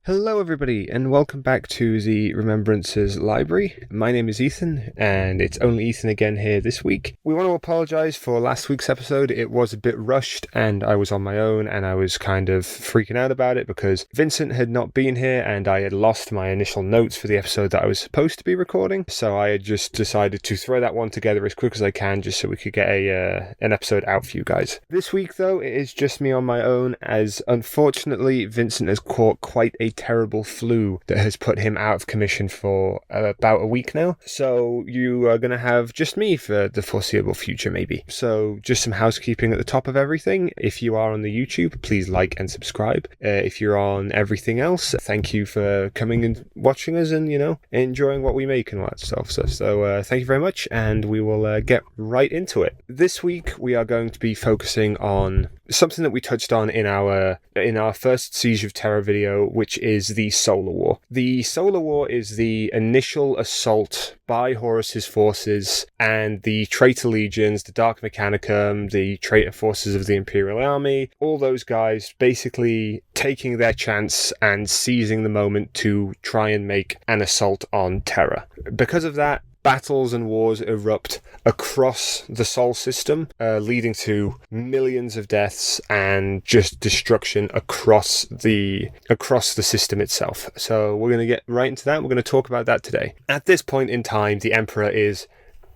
Hello everybody and welcome back to the Remembrancers library. My name is Ethan and it's only Ethan again here this week. We want to apologise for last week's episode. It was a bit rushed and I was on my own and I was kind of freaking out about it because Vincent had not been here and I had lost my initial notes for the episode that I was supposed to be recording. So I had just decided to throw that one together as quick as I can just so we could get an episode out for you guys. This week though, it is just me on my own as unfortunately Vincent has caught quite a terrible flu that has put him out of commission for about a week now. So you are going to have just me for the foreseeable future, maybe. So just some housekeeping at the top of everything. If you are on the YouTube, please like and subscribe. If you're on everything else, thank you for coming and watching us and, enjoying what we make and all that stuff. So thank you very much and we will get right into it. This week we are going to be focusing on something that we touched on in our first Siege of Terra video, which is the Solar War. The Solar War is the initial assault by Horus's forces and the Traitor legions, the Dark Mechanicum, the Traitor forces of the Imperial Army, all those guys basically taking their chance and seizing the moment to try and make an assault on Terra. Because of that, battles and wars erupt across the Sol system, leading to millions of deaths and just destruction across the system itself. So we're going to get right into that. We're going to talk about that today. At this point in time, the Emperor is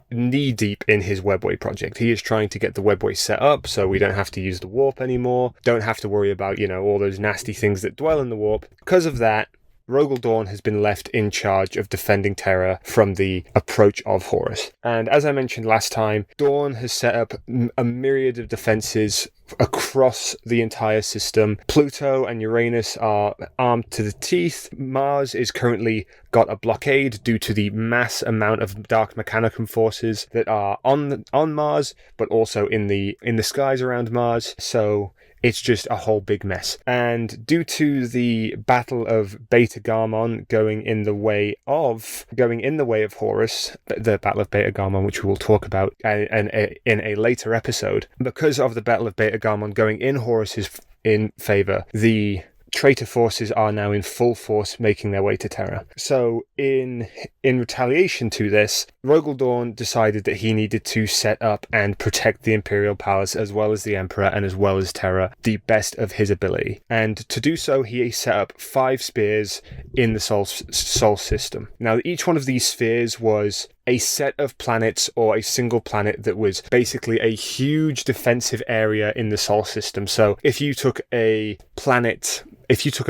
knee-deep in his webway project. He is trying to get the webway set up so we don't have to use the warp anymore, don't have to worry about, all those nasty things that dwell in the warp. Because of that, Rogal Dorn has been left in charge of defending Terra from the approach of Horus. And as I mentioned last time, Dorn has set up a myriad of defenses across the entire system. Pluto and Uranus are armed to the teeth. Mars is currently got a blockade due to the mass amount of Dark Mechanicum forces that are on Mars, but also in the skies around Mars. So it's just a whole big mess. And due to the Battle of Beta Garmon going in the way of Horus, the Battle of Beta Garmon, which we will talk about in a later episode, because of the Battle of Beta Garmon going in Horus's in favor, the Traitor forces are now in full force making their way to Terra. So in retaliation to this, Rogal Dorn decided that he needed to set up and protect the Imperial Palace as well as the Emperor and as well as Terra the best of his ability. And to do so, he set up 5 spheres in the Sol system. Now, each one of these spheres was a set of planets or a single planet that was basically a huge defensive area in the Sol system. So if you took a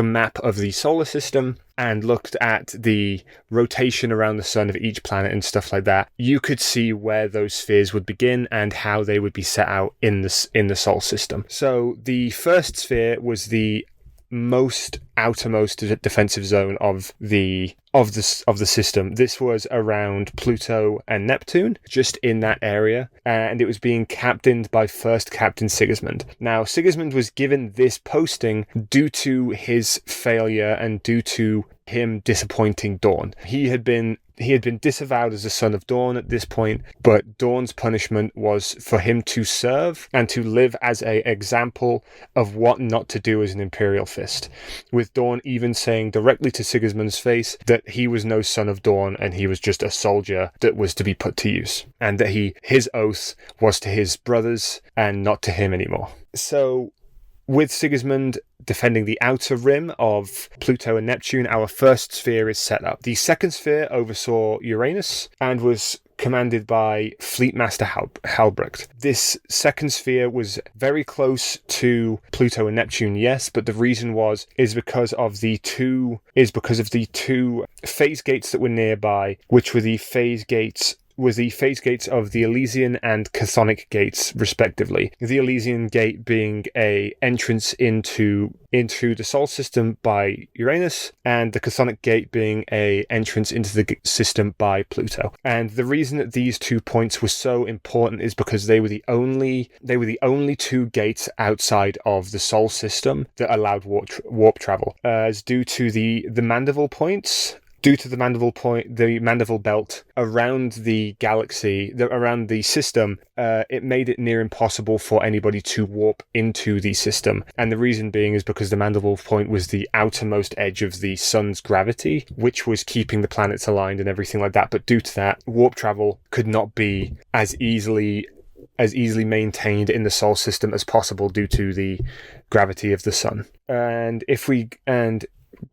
map of the solar system and looked at the rotation around the sun of each planet and stuff like that, you could see where those spheres would begin and how they would be set out in the Sol system. So the first sphere was the outermost defensive zone of the system. This was around Pluto and Neptune, just in that area, and it was being captained by first Captain Sigismund. Now, Sigismund was given this posting due to his failure and due to him disappointing Dorn. He had been disavowed as a son of Dorn at this point, but Dorn's punishment was for him to serve and to live as an example of what not to do as an Imperial Fist, with Dorn even saying directly to Sigismund's face that he was no son of Dorn and he was just a soldier that was to be put to use, and that his oath was to his brothers and not to him anymore. So with Sigismund defending the outer rim of Pluto and Neptune, our first sphere is set up. The second sphere oversaw Uranus and was commanded by Fleet Master Halbrecht. This second sphere was very close to Pluto and Neptune, yes, but the reason is because of the two phase gates that were nearby, which were the phase gates of the Elysian and Chthonic gates, respectively. The Elysian gate being a entrance into the Sol system by Uranus, and the Chthonic gate being a entrance into the system by Pluto. And the reason that these 2 points were so important is because they were the only 2 gates outside of the Sol system that allowed warp travel. As due to the Mandeville points due to the Mandeville belt around the galaxy, around the system, it made it near impossible for anybody to warp into the system. And the reason being is because the Mandeville point was the outermost edge of the sun's gravity, which was keeping the planets aligned and everything like that. But due to that, warp travel could not be as easily maintained in the solar system as possible due to the gravity of the sun. And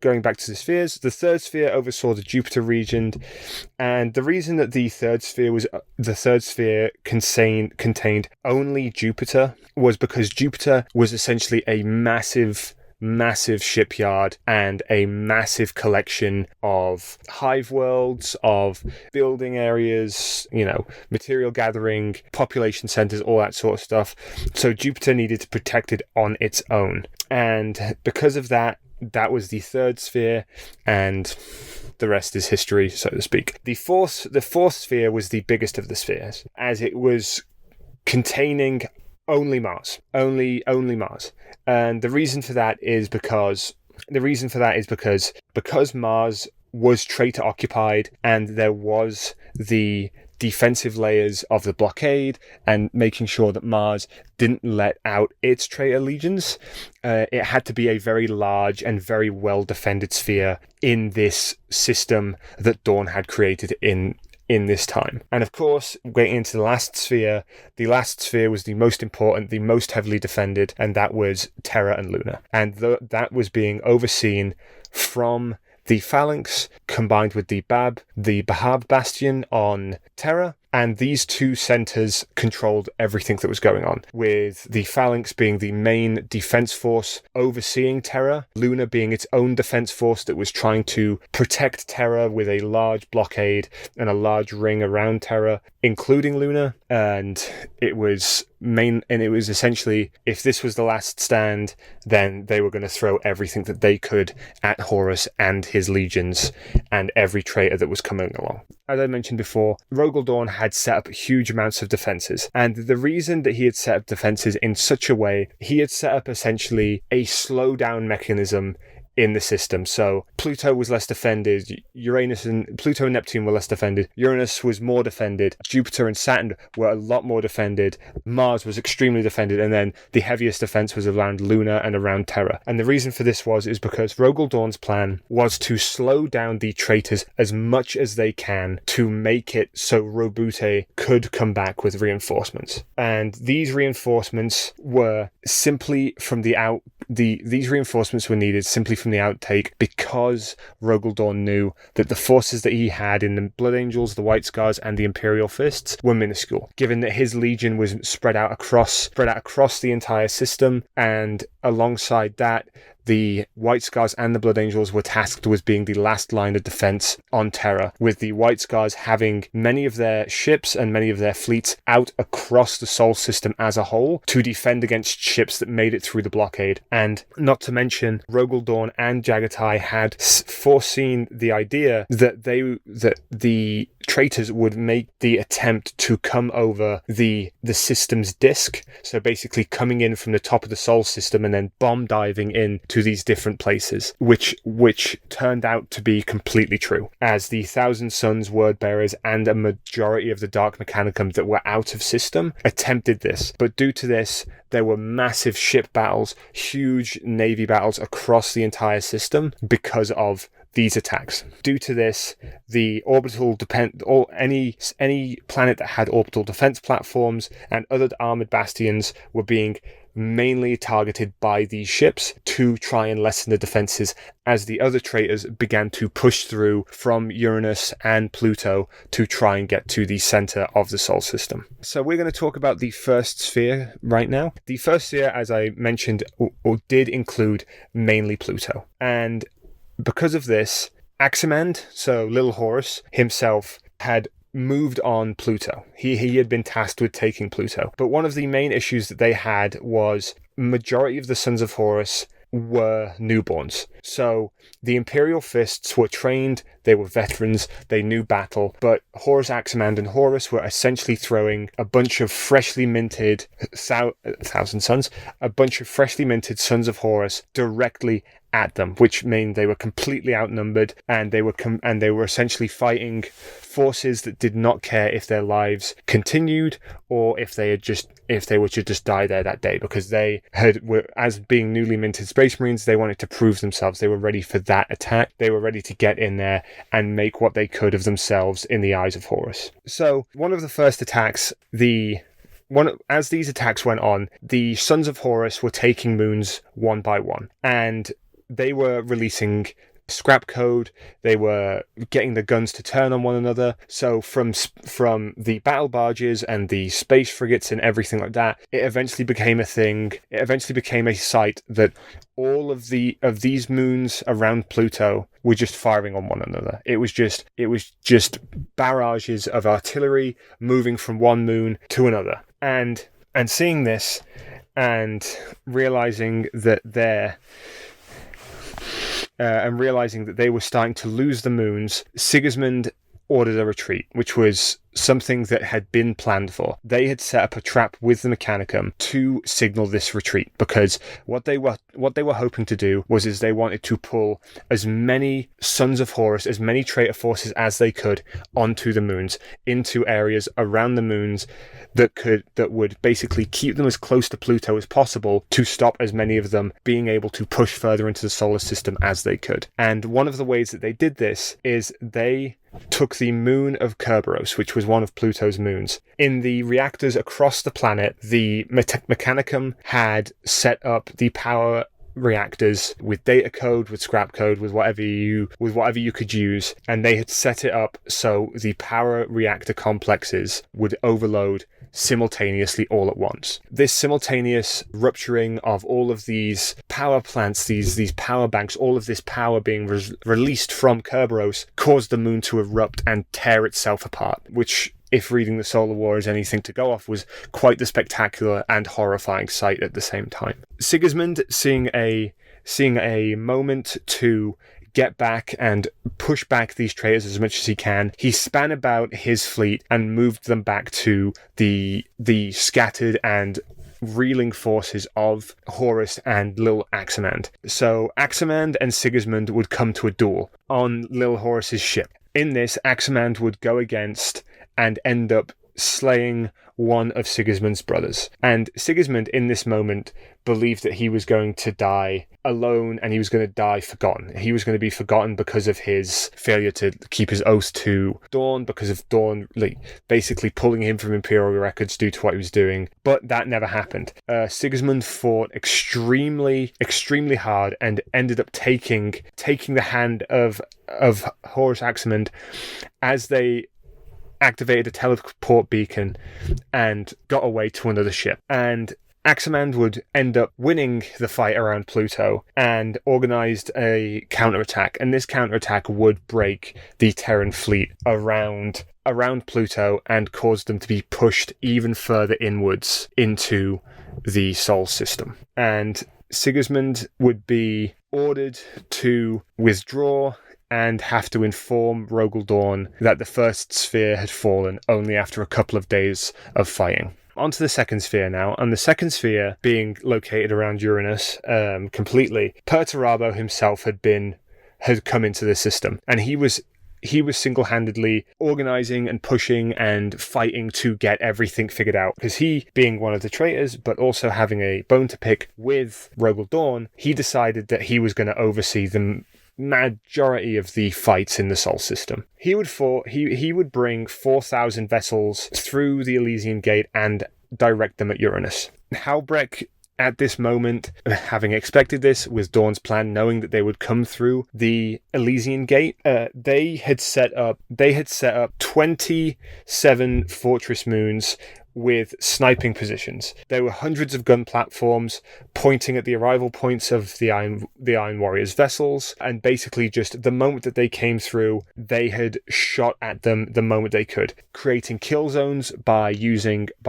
going back to the spheres, the third sphere oversaw the Jupiter region, and the reason that the third sphere contained only Jupiter was because Jupiter was essentially a massive shipyard and a massive collection of hive worlds, of building areas, material gathering, population centers, all that sort of stuff. So Jupiter needed to protect it on its own. And because of that was the third sphere, and the rest is history, so to speak. The fourth sphere was the biggest of the spheres, as it was containing only Mars. Only Mars. And the reason for that is because Mars was Traitor occupied, and there was the defensive layers of the blockade and making sure that Mars didn't let out its Traitor legions. It had to be a very large and very well defended sphere in this system that Dorn had created in this time. And of course, getting into the last sphere was the most important, the most heavily defended, and that was Terra and Luna. And that was being overseen from the Phalanx combined with the Bahab Bastion on Terra, and these two centers controlled everything that was going on, with the Phalanx being the main defense force overseeing Terra, Luna being its own defense force that was trying to protect Terra with a large blockade and a large ring around Terra, including Luna. And it was essentially, if this was the last stand, then they were going to throw everything that they could at Horus and his legions and every traitor that was coming along. As I mentioned before, Rogal Dorn had set up huge amounts of defenses, and the reason that he had set up defenses in such a way, he had set up essentially a slowdown mechanism in the system. So Pluto was less defended, Pluto and Neptune were less defended, Uranus was more defended, Jupiter and Saturn were a lot more defended, Mars was extremely defended, and then the heaviest defense was around Luna and around Terra. And the reason for this is because Rogal Dorn's plan was to slow down the traitors as much as they can to make it so Robute could come back with reinforcements. And these reinforcements were simply from these reinforcements were needed simply from the outtake, because Rogal Dorn knew that the forces that he had in the Blood Angels, the White Scars, and the Imperial Fists were minuscule, given that his legion was spread out across the entire system, and alongside that, the White Scars and the Blood Angels were tasked with being the last line of defense on Terra, with the White Scars having many of their ships and many of their fleets out across the Sol system as a whole to defend against ships that made it through the blockade. And not to mention, Rogal Dorn and Jagatai had foreseen the idea that the traitors would make the attempt to come over the system's disk, so basically coming in from the top of the Sol system and then bomb diving in to these different places, which turned out to be completely true, as the Thousand Suns word bearers and a majority of the Dark Mechanicum that were out of system attempted this. But due to this, there were massive ship battles, huge navy battles across the entire system because of these attacks. Due to this, the any planet that had orbital defense platforms and other armored bastions were being mainly targeted by these ships to try and lessen the defenses, as the other traitors began to push through from Uranus and Pluto to try and get to the center of the Sol system. So we're going to talk about the first sphere right now. The first sphere, as I mentioned, did include mainly Pluto, and because of this, Aximand, so Little Horus himself, had moved on Pluto. He had been tasked with taking Pluto. But one of the main issues that they had was majority of the sons of Horus were newborns. So the Imperial Fists were trained, they were veterans, they knew battle, but Horus Aximand and Horus were essentially throwing a bunch of freshly minted Thousand Sons, a bunch of freshly minted sons of Horus directly at them, which meant they were completely outnumbered, and they were essentially fighting forces that did not care if their lives continued or if they were to just die there that day, because as being newly minted Space Marines, they wanted to prove themselves. They were ready for that attack. They were ready to get in there and make what they could of themselves in the eyes of Horus. So one of the first attacks, as these attacks went on, the Sons of Horus were taking moons one by one, and they were releasing scrap code. They were getting the guns to turn on one another. So from the battle barges and the space frigates and everything like that, it eventually became a thing. It eventually became a sight that all of these moons around Pluto were just firing on one another. It was just barrages of artillery moving from one moon to another. And seeing this and realizing that they were starting to lose the moons, Sigismund ordered a retreat, which was something that had been planned for. They had set up a trap with the Mechanicum to signal this retreat, because what they were hoping to do was they wanted to pull as many Sons of Horus, as many traitor forces as they could onto the moons, into areas around the moons that would basically keep them as close to Pluto as possible, to stop as many of them being able to push further into the solar system as they could. And one of the ways that they did this is they took the moon of Kerberos, which was one of Pluto's moons. In the reactors across the planet, the Mechanicum had set up the power reactors with data code, with scrap code, with whatever you could use, and they had set it up so the power reactor complexes would overload simultaneously all at once. This simultaneous rupturing of all of these power plants, these power banks, all of this power being released from Kerberos, caused the moon to erupt and tear itself apart, which, if reading the Solar War is anything to go off, was quite the spectacular and horrifying sight at the same time. Sigismund, seeing a moment to get back and push back these traitors as much as he can, he span about his fleet and moved them back to the scattered and reeling forces of Horus and Lil Aximand. So Aximand and Sigismund would come to a duel on Lil Horus's ship. In this, Aximand would go against and end up slaying one of Sigismund's brothers. And Sigismund, in this moment, believed that he was going to die alone, and he was going to die forgotten. He was going to be forgotten because of his failure to keep his oath to Dorn, because of Dorn basically pulling him from Imperial records due to what he was doing. But that never happened. Sigismund fought extremely, extremely hard and ended up taking the hand of Horus Aximand as they activated a teleport beacon and got away to another ship. And Aximand would end up winning the fight around Pluto and organised a counterattack. And this counterattack would break the Terran fleet around Pluto and cause them to be pushed even further inwards into the Sol system. And Sigismund would be ordered to withdraw and have to inform Rogal Dorn that the first sphere had fallen only after a couple of days of fighting. Onto the second sphere now, and the second sphere being located around Uranus completely. Perturabo himself had come into the system, and he was single-handedly organising and pushing and fighting to get everything figured out, because he, being one of the traitors but also having a bone to pick with Rogal Dorn, he decided that he was going to oversee the majority of the fights in the Sol system. He would bring 4,000 vessels through the Elysian Gate and direct them at Uranus. Halbrek, at this moment, having expected this, with Dorn's plan, knowing that they would come through the Elysian Gate, they had set up 27 fortress moons with sniping positions. There were hundreds of gun platforms pointing at the arrival points of the Iron Warriors' vessels, and basically just the moment that they came through, they had shot at them the moment they could, creating kill zones by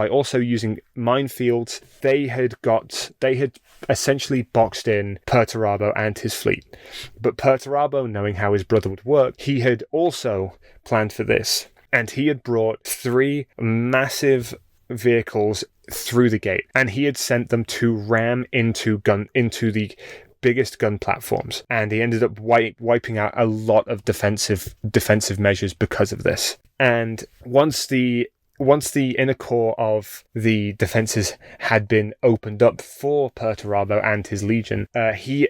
also using minefields. They had essentially boxed in Perturabo and his fleet. But Perturabo, knowing how his brother would work, he had also planned for this, and he had brought 3 massive vehicles through the gate, and he had sent them to ram into the biggest gun platforms, and he ended up wiping out a lot of defensive measures because of this. And once the inner core of the defenses had been opened up for Perturabo and his legion, he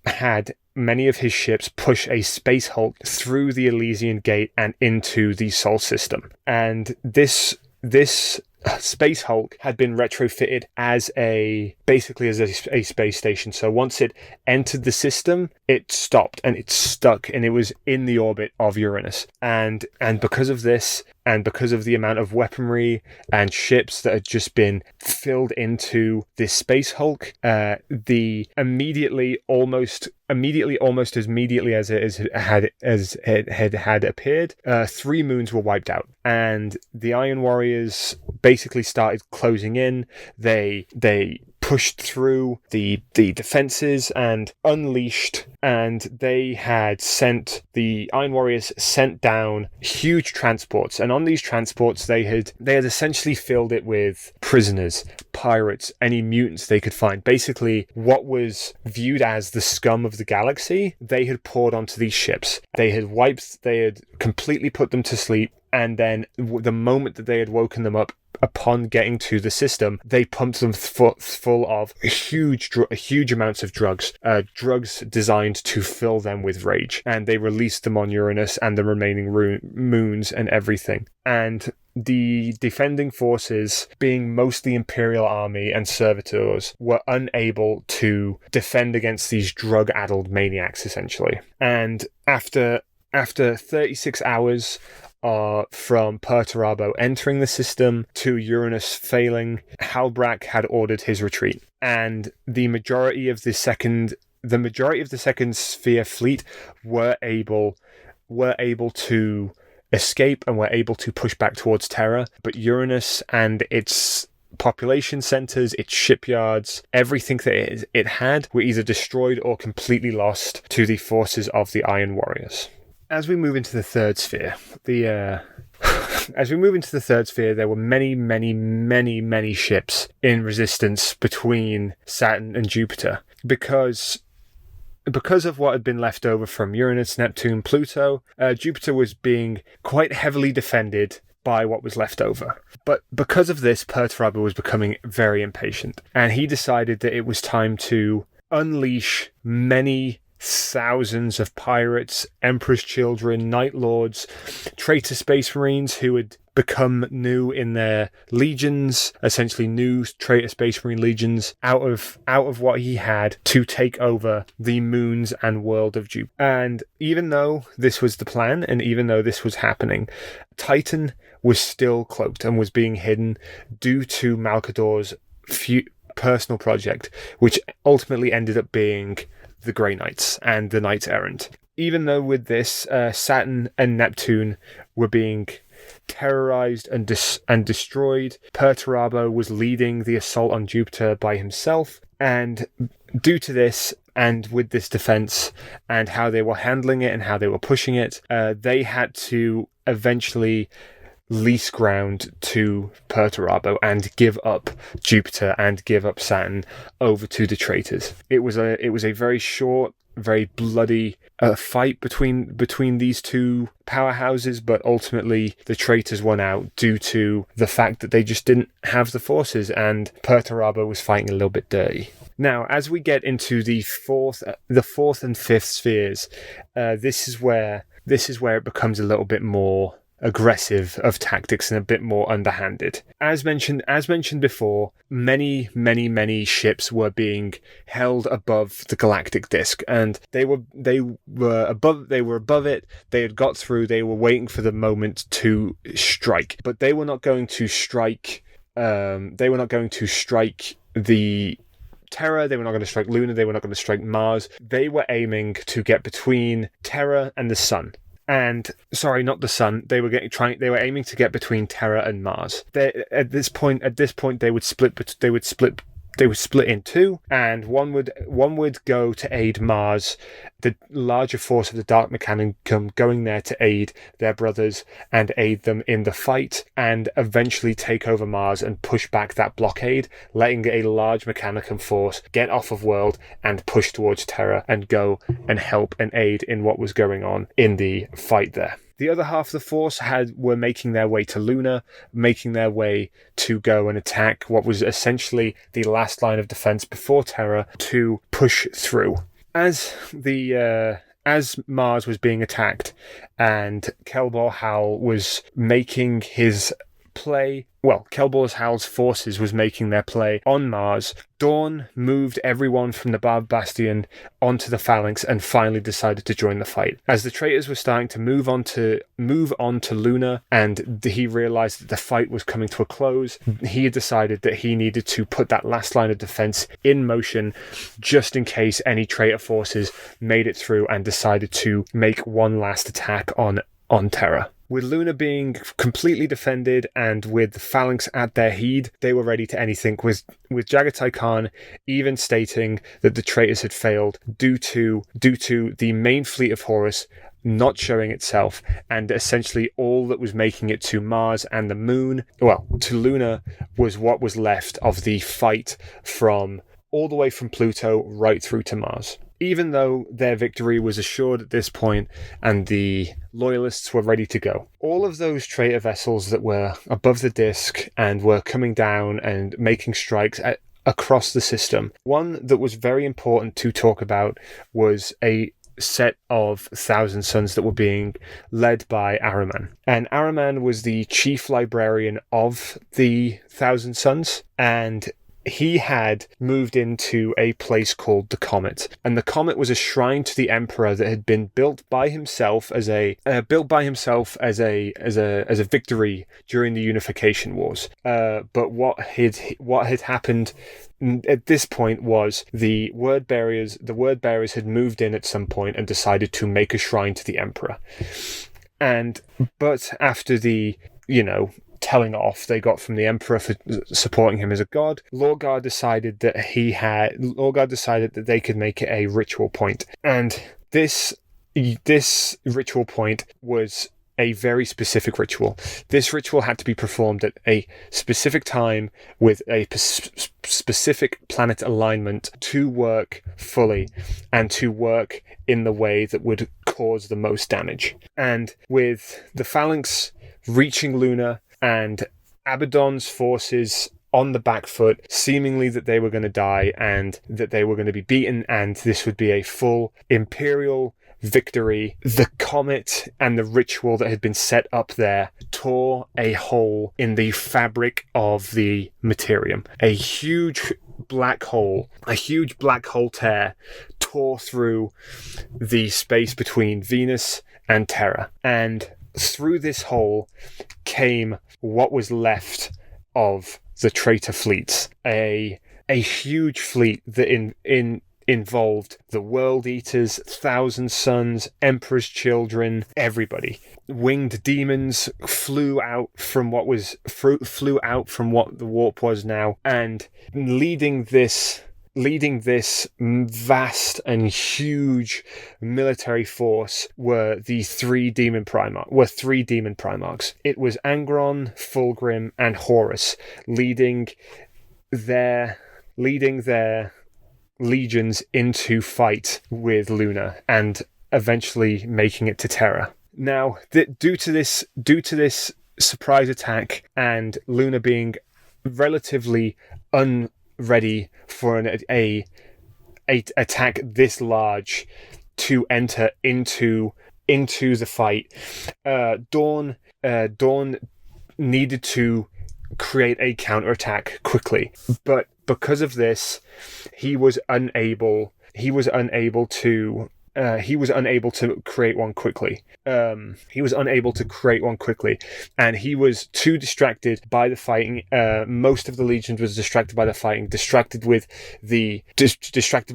had many of his ships push a space hulk through the Elysian Gate and into the Sol system. And this space hulk had been retrofitted as a space station. So once it entered the system, it stopped and it stuck, and it was in the orbit of Uranus. And because of this, and because of the amount of weaponry and ships that had just been filled into this space hulk, almost immediately as it had appeared, 3 moons were wiped out, and the Iron Warriors basically started closing in. They pushed through the defenses and unleashed, and the Iron Warriors sent down huge transports, and on these transports they had essentially filled it with prisoners, pirates, any mutants they could find. Basically what was viewed as the scum of the galaxy, they had poured onto these ships. They had completely put them to sleep, and then the moment that they had woken them up, upon getting to the system, they pumped them full of huge amounts of drugs designed to fill them with rage, and they released them on Uranus and the remaining moons and everything. And the defending forces, being mostly Imperial Army and servitors, were unable to defend against these drug-addled maniacs, essentially. And after 36 hours from Perturabo entering the system to Uranus failing, Halbrak had ordered his retreat, and the majority of the second sphere fleet were able to escape and were able to push back towards Terra. But Uranus and its population centers, its shipyards, everything that it had were either destroyed or completely lost to the forces of the Iron Warriors. As we move into the third sphere, there were many ships in resistance between Saturn and Jupiter, because of what had been left over from Uranus, Neptune, Pluto. Jupiter was being quite heavily defended by what was left over. But because of this, Perturabo was becoming very impatient, and he decided that it was time to unleash many thousands of pirates, Emperor's Children, Night Lords, traitor Space Marines who had become new in their legions, essentially new traitor Space Marine legions, out of what he had, to take over the moons and world of Jupiter. And even though this was the plan, and even though this was happening, Titan was still cloaked and was being hidden due to Malkador's personal project, which ultimately ended up being the Grey Knights and the Knights Errant. Even though with this, Saturn and Neptune were being terrorized and destroyed, Perturabo was leading the assault on Jupiter by himself, and due to this, and with this defense and how they were handling it and how they were pushing it, they had to eventually lease ground to Perturabo and give up Jupiter and give up Saturn over to the traitors. It was a very short, very bloody fight between these two powerhouses, but ultimately the traitors won out due to the fact that they just didn't have the forces, and Perturabo was fighting a little bit dirty. Now, as we get into the fourth and fifth spheres, this is where it becomes a little bit more aggressive of tactics and a bit more underhanded. As mentioned before, many ships were being held above the galactic disk, and they were above it. They had got through. They were waiting for the moment to strike, but they were not going to strike. They were not going to strike the Terra, they were not going to strike Luna, they were not going to strike Mars. They were aiming to get between Terra and the Sun. And sorry, not the Sun. They were aiming to get between Terra and Mars. At this point, they would split split in two, and one would go to aid Mars, the larger force of the Dark Mechanicum, going there to aid their brothers and aid them in the fight, and eventually take over Mars and push back that blockade, letting a large Mechanicum force get off of world and push towards Terra and go and help and aid in what was going on in the fight there. The other half of the force were making their way to Luna, making their way to go and attack what was essentially the last line of defense before Terra to push through. As Mars was being attacked and Kelbor Hal was making his play, Kelbor Hal's forces was making their play on Mars, Dorn moved everyone from the Barb Bastion onto the Phalanx and finally decided to join the fight. As the traitors were starting to move on to Luna, and he realized that the fight was coming to a close, he decided that he needed to put that last line of defense in motion just in case any traitor forces made it through and decided to make one last attack on Terra. With Luna being completely defended and with the Phalanx at their heed, they were ready to anything, with Jagatai Khan even stating that the traitors had failed due to the main fleet of Horus not showing itself, and essentially all that was making it to Mars and the moon, to Luna, was what was left of the fight from all the way from Pluto right through to Mars. Even though their victory was assured at this point and the loyalists were ready to go, all of those traitor vessels that were above the disk and were coming down and making strikes across the system, one that was very important to talk about was a set of Thousand Sons that were being led by Ahriman. And Ahriman was the chief librarian of the Thousand Sons, and he had moved into a place called the Comet, and the Comet was a shrine to the Emperor that had been built by himself as a victory during the Unification Wars. But what had happened at this point was the word bearers had moved in at some point and decided to make a shrine to the Emperor. But after the telling off they got from the Emperor for supporting him as a god, Lorgar decided that they could make it a ritual point. And this ritual point was a very specific ritual. This ritual had to be performed at a specific time with a specific planet alignment to work fully and to work in the way that would cause the most damage. And with the Phalanx reaching Luna and Abaddon's forces on the back foot, seemingly that they were going to die and that they were going to be beaten, and this would be a full Imperial victory, the Comet and the ritual that had been set up there tore a hole in the fabric of the Materium. A huge black hole tear tore through the space between Venus and Terra, and through this hole came what was left of the traitor fleets. A huge fleet that involved the World Eaters, Thousand Sons, Emperor's Children, everybody. Winged demons flew out from what the warp was now, and leading this vast and huge military force were three demon primarchs. It was Angron, Fulgrim, and Horus leading their legions into fight with Luna and eventually making it to Terra. Now, due to this surprise attack and Luna being relatively unready for an attack this large to enter into the fight, Dawn needed to create a counterattack quickly, but because of this, he was unable to create one quickly. And he was too distracted by the fighting. Most of the legions was distracted by the fighting, distracted by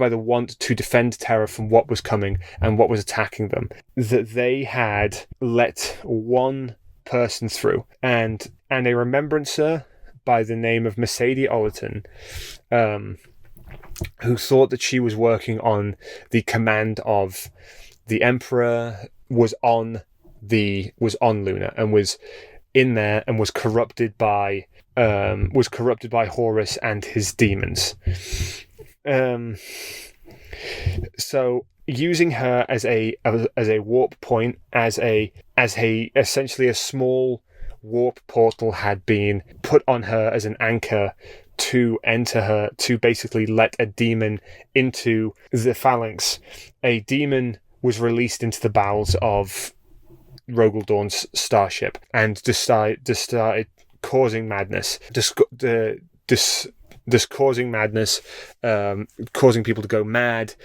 the want to defend Terra from what was coming and what was attacking them, that they had let one person through, and a Remembrancer by the name of Mercedes Ollerton, who thought that she was working on the command of the Emperor, was on Luna and was in there and was corrupted by Horus and his demons. So using her as a warp point, as essentially a small warp portal had been put on her as an anchor to enter her, to basically let a demon into the phalanx. A demon was released into the bowels of Rogal Dorn's starship and just started causing madness. Causing madness, causing people to go mad,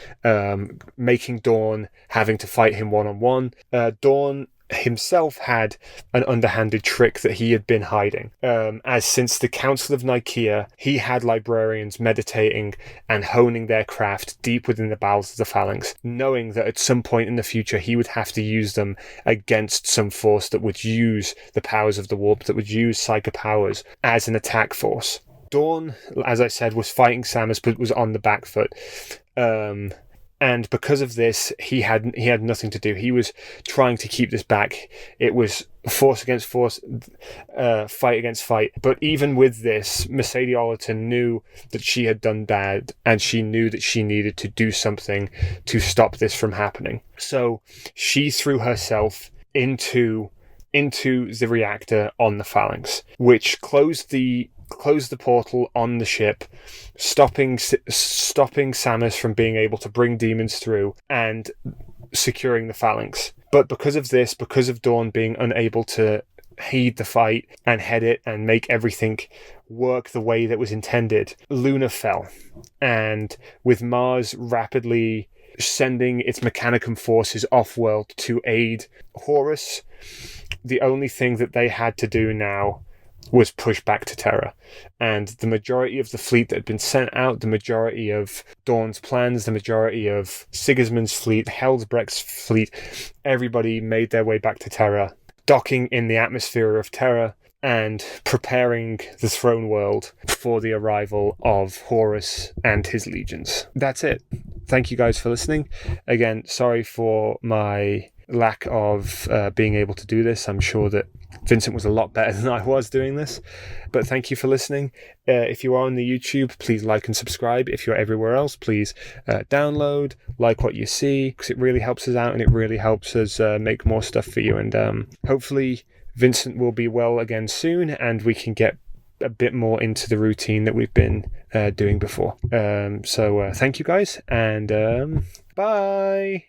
making Dorn having to fight him one-on-one. Dorn himself had an underhanded trick that he had been hiding. As since the Council of Nicaea, he had librarians meditating and honing their craft deep within the bowels of the phalanx, knowing that at some point in the future he would have to use them against some force that would use the powers of the warp, that would use psychic powers as an attack force. Dorn, as I said, was fighting Samus, but was on the back foot. And because of this, he had nothing to do. He was trying to keep this back. It was force against force, fight against fight. But even with this, Mercedes Ollerton knew that she had done bad, and she knew that she needed to do something to stop this from happening. So she threw herself into the reactor on the phalanx, which closed the portal on the ship, stopping Samus from being able to bring demons through and securing the phalanx. But because of Dorn being unable to heed the fight and head it and make everything work the way that was intended, Luna fell. And with Mars rapidly sending its Mechanicum forces off-world to aid Horus, the only thing that they had to do now was push back to Terra. And the majority of the fleet that had been sent out, the majority of Dorn's plans, the majority of Sigismund's fleet, Helsbrecht's fleet, everybody made their way back to Terra, docking in the atmosphere of Terra and preparing the throne world for the arrival of Horus and his legions. That's it. Thank you guys for listening. Again, sorry for my lack of being able to do this. I'm sure that Vincent was a lot better than I was doing this, but thank you for listening. If you are on the YouTube, please like and subscribe. If you're everywhere else, please download, like what you see, because it really helps us out and it really helps us make more stuff for you. And hopefully Vincent will be well again soon and we can get a bit more into the routine that we've been doing before. So thank you guys, and bye.